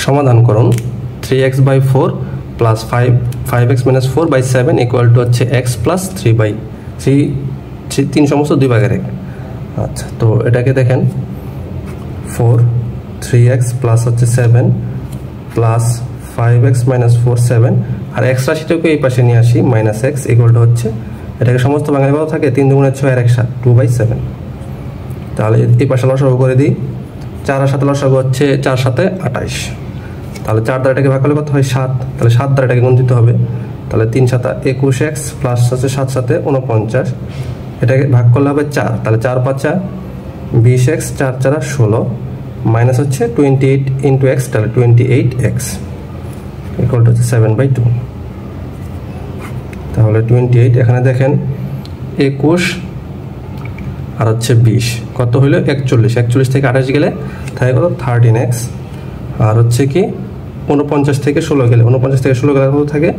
সমাধান করুন 3x/4 plus 5x minus 4/7 equal to হচ্ছে x প্লাস 3 সমস্ত 2 ভাগের 1। আচ্ছা, তো এটাকে দেখেন 3x প্লাস হচ্ছে 7 প্লাস 5x মাইনাস 4 7, আর x রাশিটাকে এই পাশে নিয়ে আসি মাইনাস x ইকুয়াল টু হচ্ছে, এটাকে সমস্ত ভাঙালে কত থাকে 3 দুগুণে 6 আর 1 7 2/7। তাহলে এই পাশে লসাগু করে দিই, 4 আর 7 লসাগু হচ্ছে 4 7 28, তাহলে 4 দ্বারা এটাকে ভাগ করলে কত হয় 7, তাহলে 7 দ্বারা এটাকে গুণ দিতে হবে, তাহলে 3 7 21x প্লাস হচ্ছে 7 7 49, এটাকে ভাগ করলে হবে 4, তাহলে 4 5 20x 4 4 16 মাইনাস হচ্ছে 28 ইন্টু x, তাহলে 28x ইকুয়াল টু হচ্ছে 7/2। তাহলে 28, এখানে দেখেন 21 আর হচ্ছে 20 কত হইল 41, 41 থেকে 28 গেলে তাই কত 13x, আর হচ্ছে কি 49 থেকে 16 গেলে 49 থেকে 16 গেলে কত থাকে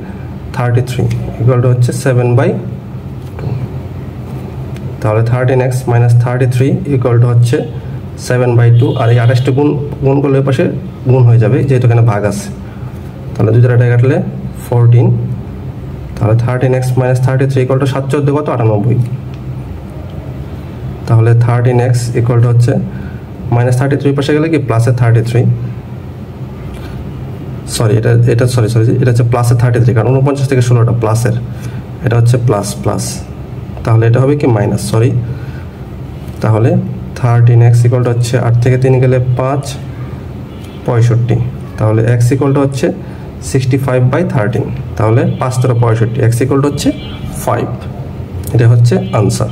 33 ইকুয়াল টু হচ্ছে 7/2। তাহলে 13x মাইনাস 33 ইকুয়াল টু হচ্ছে 7/2, আর এই 28টা গুণ করলে ওই পাশে গুণ হয়ে যাবে যেহেতু এখানে ভাগ আছে, তাহলে 2 দ্বারা এটা কাটলে 14, তাহলে 13x মাইনাস 33 ইকুয়াল টু 7 14 কত 98, তাহলে 13x ইকুয়াল টু হচ্ছে মাইনাস 33 পাশে গেলে কি প্লাসে 33, সরি এটা সরি এটা হচ্ছে প্লাসে 33, কারণ 49 থেকে 16টা প্লাসের, এটা হচ্ছে প্লাস প্লাস, তাহলে এটা হবে কি মাইনাস, সরি, তাহলে 13x ইকুয়াল টু হচ্ছে 8 থেকে 3 গেলে 5 65, তাহলে x ইকুয়াল টু হচ্ছে 65/13, তাহলে 5 3 65, x ইকুয়াল টু হচ্ছে 5, এটা হচ্ছে আনসার।